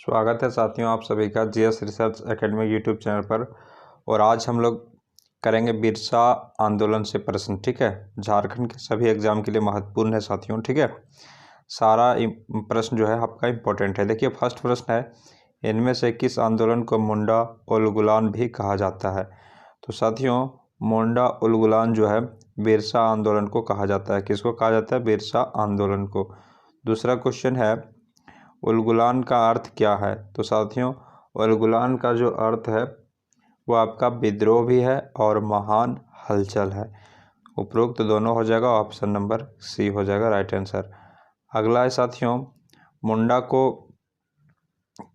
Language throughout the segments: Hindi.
स्वागत है साथियों आप सभी का GS research academy YouTube channel पर। और आज हम लोग करेंगे बिरसा आंदोलन से प्रश्न। ठीक है, झारखंड के सभी एग्जाम के लिए महत्वपूर्ण है साथियों। ठीक है, सारा प्रश्न जो है आपका इम्पोर्टेंट है। देखिए, फर्स्ट प्रश्न है, इनमें से किस आंदोलन को मुंडा उलगुलान भी कहा जाता है? तो साथियों, मुंडा उलगुलान जो है बिरसा आंदोलन को कहा जाता है। किसको कहा जाता है? बिरसा आंदोलन को। दूसरा क्वेश्चन है, उलगुलान का अर्थ क्या है? तो साथियों, उलगुलान का जो अर्थ है वो आपका विद्रोह भी है और महान हलचल है। उपरोक्त दोनों हो जाएगा, ऑप्शन नंबर सी हो जाएगा राइट आंसर। अगला है साथियों, मुंडा को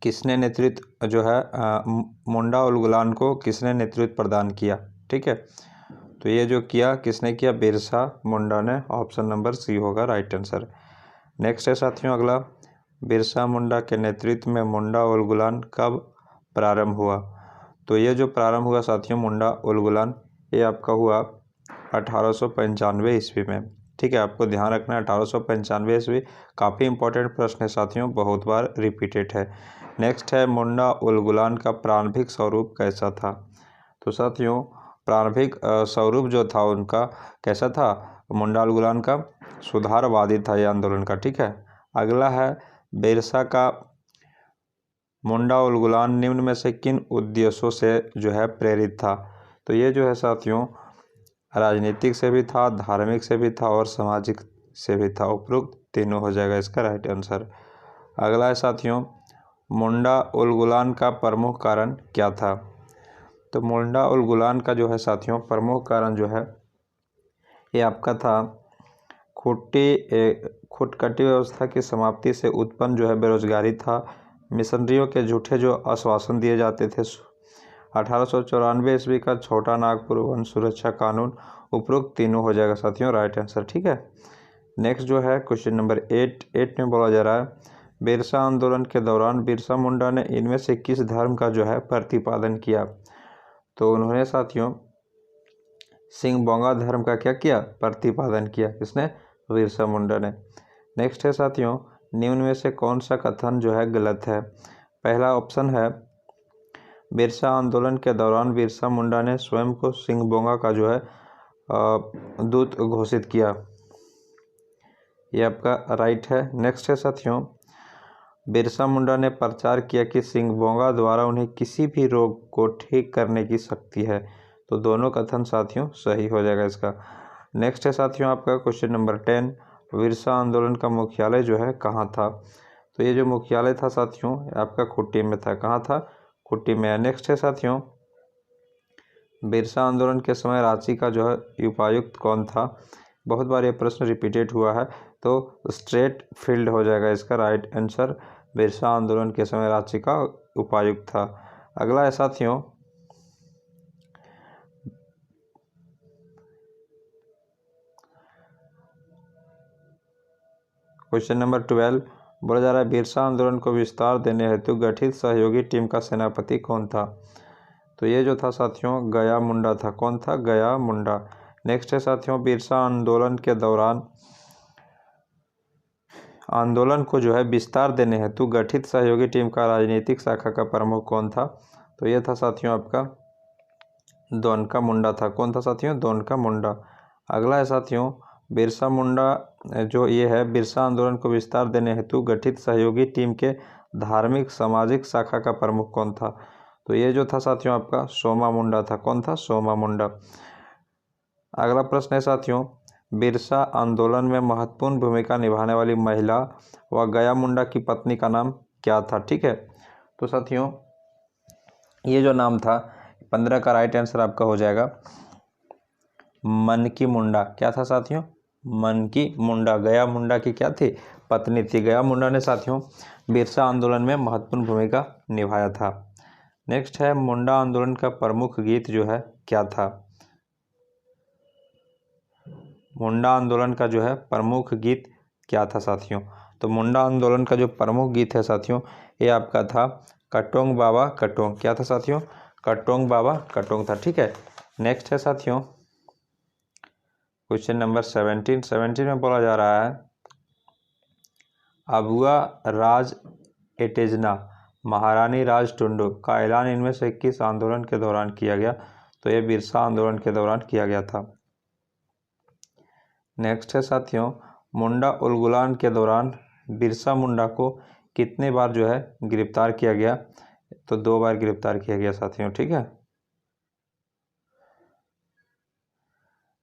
किसने नेतृत्व जो है मुंडा उलगुलान को किसने नेतृत्व प्रदान किया? ठीक है, तो ये जो किया किसने किया? बिरसा मुंडा ने। ऑप्शन नंबर सी होगा राइट आंसर। नेक्स्ट है साथियों अगला, बिरसा मुंडा के नेतृत्व में मुंडा उलगुलान कब प्रारंभ हुआ? तो ये जो प्रारंभ हुआ साथियों मुंडा उलगुलान, ये आपका हुआ 1895 ईस्वी में। ठीक है, आपको ध्यान रखना है 1895 ईस्वी काफ़ी इंपॉर्टेंट प्रश्न है साथियों, बहुत बार रिपीटेड है। नेक्स्ट है, मुंडा उलगुलान का प्रारंभिक स्वरूप कैसा था? तो साथियों, प्रारंभिक स्वरूप जो था उनका कैसा था? मुंडा उलगुलान का सुधारवादी था ये आंदोलन का। ठीक है, अगला है, बिरसा का मुंडा उलगुलान निम्न में से किन उद्देश्यों से जो है प्रेरित था? तो ये जो है साथियों राजनीतिक से भी था, धार्मिक से भी था और सामाजिक से भी था। उपरोक्त तीनों हो जाएगा इसका राइट आंसर। अगला है साथियों, मुंडा उलगुलान का प्रमुख कारण क्या था? तो मुंडा उलगुलान का जो है साथियों प्रमुख कारण जो है ये आपका था खुटकटी व्यवस्था की समाप्ति से उत्पन्न जो है बेरोजगारी था। मिशनरियों के झूठे जो आश्वासन दिए जाते थे। 1894 ईस्वी का छोटा नागपुर वन सुरक्षा कानून। उपरोक्त तीनों हो जाएगा साथियों राइट आंसर। ठीक है, नेक्स्ट जो है क्वेश्चन नंबर 8 में बोला जा रहा है, बिरसा आंदोलन के दौरान बिरसा मुंडा ने इनमें से किस धर्म का जो है प्रतिपादन किया? तो उन्होंने साथियों सिंह बोंगा धर्म का क्या किया? प्रतिपादन किया। किसने? बिरसा मुंडा ने। नेक्स्ट है साथियों, निम्न में से कौन सा कथन जो है गलत है? पहला ऑप्शन है, बिरसा आंदोलन के दौरान बिरसा मुंडा ने स्वयं को सिंह बोंगा का जो है दूत घोषित किया। ये आपका राइट है। नेक्स्ट है साथियों, बिरसा मुंडा ने प्रचार किया कि सिंह बोंगा द्वारा उन्हें किसी भी रोग को ठीक करने की शक्ति है। तो दोनों कथन साथियों सही हो जाएगा इसका। नेक्स्ट है साथियों आपका क्वेश्चन नंबर 10, बिरसा आंदोलन का मुख्यालय जो है कहाँ था? तो ये जो मुख्यालय था साथियों आपका खुट्टी में था। कहाँ था? खुट्टी में। नेक्स्ट है साथियों, बिरसा आंदोलन के समय रांची का जो है उपायुक्त कौन था? बहुत बार ये प्रश्न रिपीटेड हुआ है, तो स्ट्रेट फील्ड हो जाएगा इसका राइट आंसर। बिरसा आंदोलन के समय रांची का उपायुक्त था। अगला है साथियों, क्वेश्चन नंबर 12 बोला जा रहा है, बिरसा आंदोलन को विस्तार देने हेतु गठित सहयोगी टीम का सेनापति कौन था? तो ये जो था साथियों गया मुंडा था। कौन था? गया मुंडा। नेक्स्ट है साथियों, बिरसा आंदोलन के दौरान आंदोलन को जो है विस्तार देने हेतु गठित सहयोगी टीम का राजनीतिक शाखा का प्रमुख कौन था? तो ये था साथियों आपका दोनका मुंडा था। कौन था साथियों? दोनका मुंडा। अगला है साथियों, बिरसा मुंडा जो ये है बिरसा आंदोलन को विस्तार देने हेतु गठित सहयोगी टीम के धार्मिक सामाजिक शाखा का प्रमुख कौन था? तो ये जो था साथियों आपका सोमा मुंडा था। कौन था? सोमा मुंडा। अगला प्रश्न है साथियों, बिरसा आंदोलन में महत्वपूर्ण भूमिका निभाने वाली महिला व गया मुंडा की पत्नी का नाम क्या था? ठीक है, तो साथियों ये जो नाम था 15 का राइट आंसर आपका हो जाएगा मनकी मुंडा। क्या था साथियों? मनकी मुंडा। गया मुंडा की क्या थी? पत्नी थी। गया मुंडा ने साथियों बिरसा आंदोलन में महत्वपूर्ण भूमिका निभाया था। नेक्स्ट है, मुंडा आंदोलन का प्रमुख गीत जो है क्या था? मुंडा आंदोलन का जो है प्रमुख गीत क्या था साथियों? तो मुंडा आंदोलन का जो प्रमुख गीत है साथियों ये आपका था कटोंग बाबा कटोंग। क्या था साथियों? कटोंग बाबा कटोंग था। ठीक है, नेक्स्ट है साथियों क्वेश्चन नंबर 17 में बोला जा रहा है, अबुआ राज एटेजना महारानी राज टुंडू का ऐलान इनमें से किस आंदोलन के दौरान किया गया? तो ये बिरसा आंदोलन के दौरान किया गया था। नेक्स्ट है साथियों, मुंडा उलगुलान के दौरान बिरसा मुंडा को कितने बार जो है गिरफ्तार किया गया? तो 2 बार गिरफ्तार किया गया साथियों, ठीक है।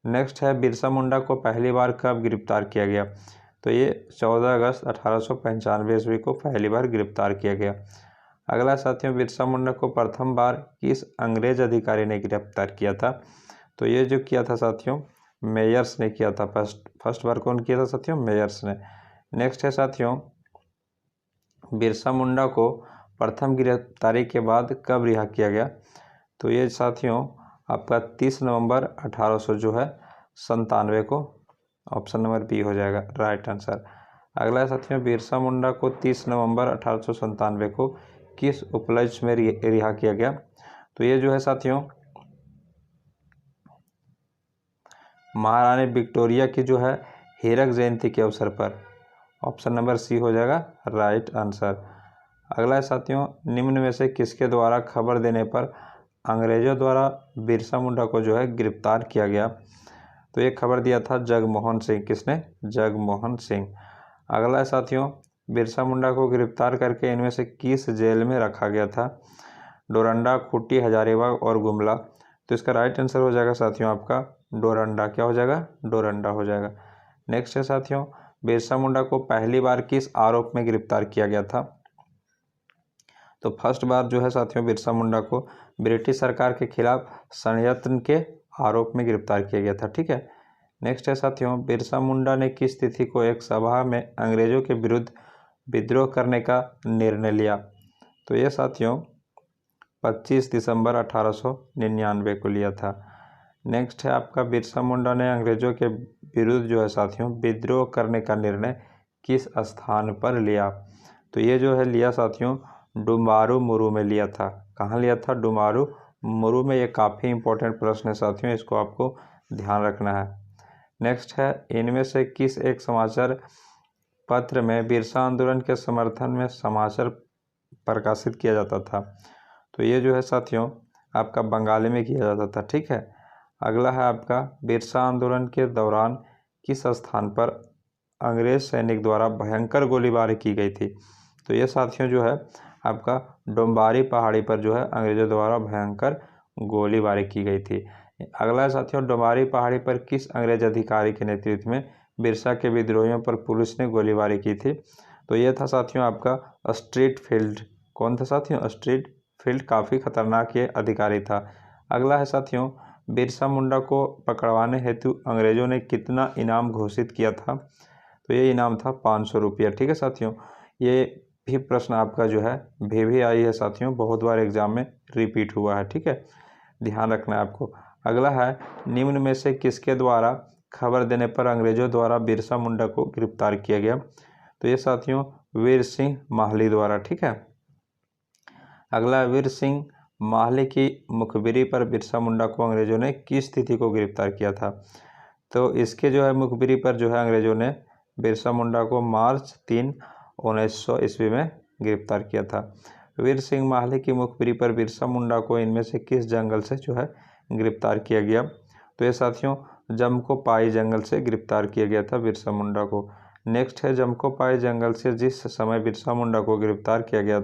नेक्स्ट है बिरसा मुंडा को पहली बार कब गिरफ्तार किया गया? तो ये 14 अगस्त 1895 ईस्वी को पहली बार गिरफ्तार किया गया। अगला साथियों, बिरसा मुंडा को प्रथम बार किस अंग्रेज अधिकारी ने गिरफ्तार किया था? तो ये जो किया था साथियों, मेयर्स ने किया था। फर्स्ट बार कौन किया था साथियों? मेयर्स ने। नेक्स्ट है साथियों, बिरसा मुंडा को प्रथम गिरफ्तारी के बाद कब रिहा किया गया? तो ये साथियों आपका 30 नवंबर 1897 को, ऑप्शन नंबर बी हो जाएगा राइट आंसर। अगला साथियों, बिरसा मुंडा को 30 नवंबर 1897 को किस उपलक्ष्य में रिहा किया गया? तो ये जो है साथियों महारानी विक्टोरिया की जो है हीरक जयंती के अवसर पर, ऑप्शन नंबर सी हो जाएगा राइट आंसर। अगला है साथियों, निम्न में से किसके द्वारा खबर देने पर अंग्रेजों द्वारा बिरसा मुंडा को जो है गिरफ्तार किया गया? तो ये खबर दिया था जगमोहन सिंह। किसने? जगमोहन सिंह। अगला है साथियों, बिरसा मुंडा को गिरफ्तार करके इनमें से किस जेल में रखा गया था? डोरंडा, खूंटी, हजारीबाग और गुमला। तो इसका राइट आंसर हो जाएगा साथियों आपका डोरंडा। क्या हो जाएगा? डोरंडा हो जाएगा। नेक्स्ट है साथियों, बिरसा मुंडा को पहली बार किस आरोप में गिरफ्तार किया गया था? तो फर्स्ट बार जो है साथियों बिरसा मुंडा को ब्रिटिश सरकार के खिलाफ षड्यंत्र के आरोप में गिरफ्तार किया गया था, ठीक है। नेक्स्ट है साथियों, बिरसा मुंडा ने किस तिथि को एक सभा में अंग्रेजों के विरुद्ध विद्रोह करने का निर्णय लिया? तो ये साथियों 25 दिसंबर 1899 को लिया था। नेक्स्ट है आपका, बिरसा मुंडा ने अंग्रेजों के विरुद्ध जो है साथियों विद्रोह करने का निर्णय किस स्थान पर लिया? तो ये जो है लिया साथियों डुमारू मुरू में लिया था। कहाँ लिया था? डुमारू मुरू में। ये काफ़ी इंपॉर्टेंट प्रश्न है साथियों, इसको आपको ध्यान रखना है। नेक्स्ट है, इनमें से किस एक समाचार पत्र में बिरसा आंदोलन के समर्थन में समाचार प्रकाशित किया जाता था? तो ये जो है साथियों आपका बंगाली में किया जाता था, ठीक है। अगला है आपका, बिरसा आंदोलन के दौरान किस स्थान पर अंग्रेज सैनिक द्वारा भयंकर गोलीबारी की गई थी? तो ये साथियों जो है आपका डोम्बारी पहाड़ी पर जो है अंग्रेजों द्वारा भयंकर गोलीबारी की गई थी। अगला है साथियों, डोम्बारी पहाड़ी पर किस अंग्रेज अधिकारी के नेतृत्व में बिरसा के विद्रोहियों पर पुलिस ने गोलीबारी की थी? तो ये था साथियों आपका स्ट्रीट फील्ड। कौन था साथियों? Street field. काफ़ी खतरनाक ये अधिकारी था। अगला है साथियों, बिरसा मुंडा को पकड़वाने हेतु अंग्रेजों ने कितना इनाम घोषित किया था? तो ये इनाम था 500 रुपया, ठीक है साथियों। ये भी प्रश्न आपका जो है भी आई है साथियों, बहुत बार एग्जाम में रिपीट हुआ है, ठीक है, ध्यान रखना है आपको। अगला है, निम्न में से किसके द्वारा खबर देने पर अंग्रेजों द्वारा बिरसा मुंडा को गिरफ्तार किया गया? तो ये साथियों वीर सिंह माहली द्वारा, ठीक है। अगला, वीर सिंह माहली की मुखबिरी पर बिरसा मुंडा को अंग्रेजों ने किस तिथि को गिरफ्तार किया था? तो इसके जो है मुखबिरी पर जो है अंग्रेजों ने बिरसा मुंडा को मार्च 3, 1900 ईस्वी में गिरफ्तार किया था। वीर सिंह माहली की मुखबिरी पर बिरसा मुंडा को इनमें से किस जंगल से जो है गिरफ्तार किया गया? तो ये साथियों जमकोपाई जंगल से गिरफ्तार किया गया था बिरसा मुंडा को। नेक्स्ट है, जमकोपाई जंगल से जिस समय बिरसा मुंडा को गिरफ्तार किया गया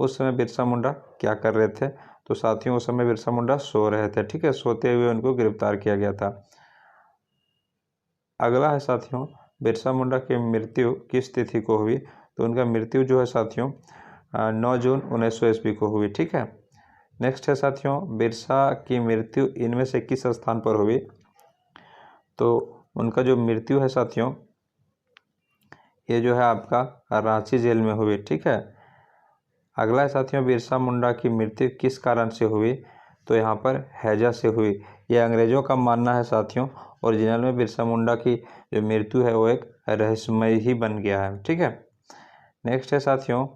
उस समय बिरसा मुंडा क्या कर रहे थे? तो साथियों उस समय बिरसा मुंडा सो रहे थे, ठीक है, सोते हुए उनको गिरफ्तार किया गया था। अगला है साथियों, बिरसा मुंडा की मृत्यु किस तिथि को हुई? तो उनका मृत्यु जो है साथियों 9 जून 1900 ईस्वी को हुई, ठीक है। नेक्स्ट है साथियों, बिरसा की मृत्यु इनमें से किस स्थान पर हुई? तो उनका जो मृत्यु है साथियों ये जो है आपका रांची जेल में हुई, ठीक है। अगला है साथियों, बिरसा मुंडा की मृत्यु किस कारण से हुई? तो यहाँ पर हैजा से हुई। ये अंग्रेजों का मानना है साथियों, ओरिजिनल में बिरसा मुंडा की जो मृत्यु है वो एक रहस्यमय ही बन गया है, ठीक है। नेक्स्ट है साथियों,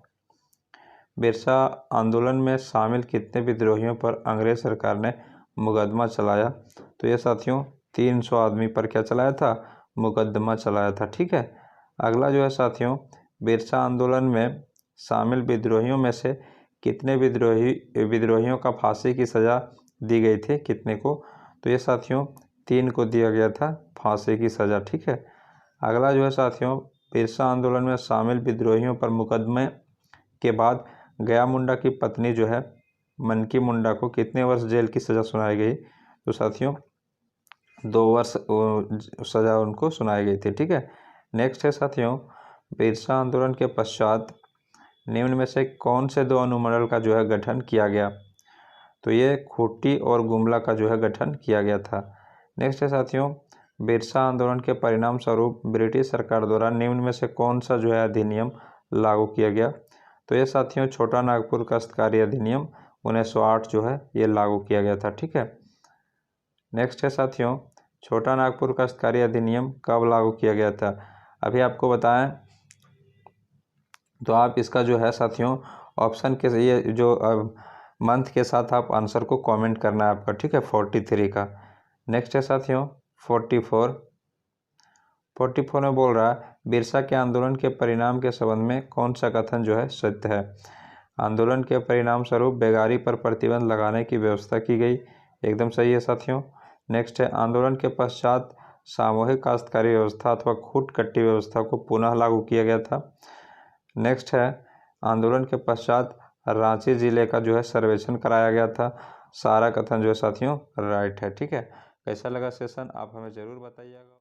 बिरसा आंदोलन में शामिल कितने विद्रोहियों पर अंग्रेज सरकार ने मुकदमा चलाया? तो ये साथियों 300 आदमी पर क्या चलाया था? मुकदमा चलाया था, ठीक है। अगला जो है साथियों, बिरसा आंदोलन में शामिल विद्रोहियों में से कितने विद्रोहियों का फांसी की सज़ा दी गई थी, कितने को? तो ये साथियों 3 को दिया गया था फांसी की सज़ा। ठीक है। अगला जो है साथियों, बिरसा आंदोलन में शामिल विद्रोहियों पर मुकदमे के बाद गया मुंडा की पत्नी जो है मनकी मुंडा को कितने वर्ष जेल की सज़ा सुनाई गई? तो साथियों 2 वर्ष सज़ा उनको सुनाई गई थी। ठीक है। नेक्स्ट है साथियों, बिरसा आंदोलन के पश्चात निम्न में से कौन से 2 अनुमंडल का जो है गठन किया गया? तो ये खूंटी और गुमला का जो है गठन किया गया था। नेक्स्ट है साथियों, बिरसा आंदोलन के परिणाम स्वरूप ब्रिटिश सरकार द्वारा निम्न में से कौन सा जो है अधिनियम लागू किया गया? तो ये साथियों छोटा नागपुर काश्तकारी अधिनियम 1908 जो है ये लागू किया गया था। ठीक है। नेक्स्ट है साथियों, छोटा नागपुर काश्तकारी अधिनियम कब लागू किया गया था? अभी आपको बताएं तो आप इसका जो है साथियों ऑप्शन के ये जो मंथ के साथ आप आंसर को कमेंट करना है आपका। ठीक है। 43 का। नेक्स्ट है साथियों 44 में बोल रहा है बिरसा के आंदोलन के परिणाम के संबंध में कौन सा कथन जो है सत्य है? आंदोलन के परिणाम स्वरूप बेगारी पर प्रतिबंध लगाने की व्यवस्था की गई, एकदम सही है साथियों। नेक्स्ट है आंदोलन के पश्चात सामूहिक काश्तकारी व्यवस्था अथवा खूट कट्टी व्यवस्था को पुनः लागू किया गया था। नेक्स्ट है आंदोलन के पश्चात रांची जिले का जो है सर्वेक्षण कराया गया था। सारा कथन जो है साथियों राइट है। ठीक है। कैसा लगा सेशन आप हमें ज़रूर बताइएगा।